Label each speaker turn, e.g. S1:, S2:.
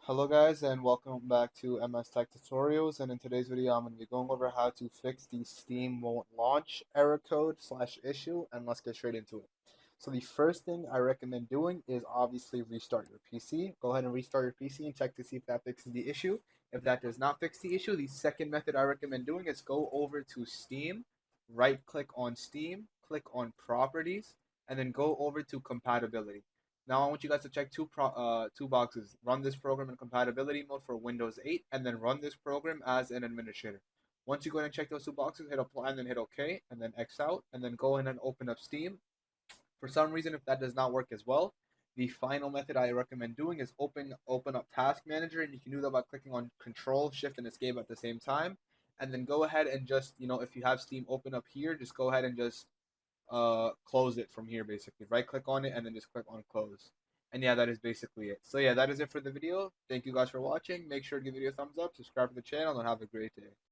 S1: Hello guys and welcome back to MS Tech Tutorials, and in today's video I'm going to be going over how to fix the Steam won't launch error code / issue, and let's get straight into it. So the first thing I recommend doing is obviously restart your PC. Go ahead and restart your PC and check to see if that fixes the issue. If that does not fix the issue, the second method I recommend doing is go over to Steam, right click on Steam, click on Properties, and then go over to Compatibility. Now I want you guys to check two boxes. Run this program in compatibility mode for Windows 8, and then run this program as an administrator. Once you go and check those two boxes, hit apply and then hit OK, and then X out, and then go in and open up Steam. For some reason, if that does not work as well, the final method I recommend doing is open up Task Manager, and you can do that by clicking on Control, Shift, and Escape at the same time. And then go ahead and just, if you have Steam open up here, just go ahead and just close it from here. Basically right click on it and then just click on close, and yeah, that is basically it. So yeah, that is it for the video. Thank you guys for watching. Make sure to give the video a thumbs up, subscribe to the channel, and have a great day.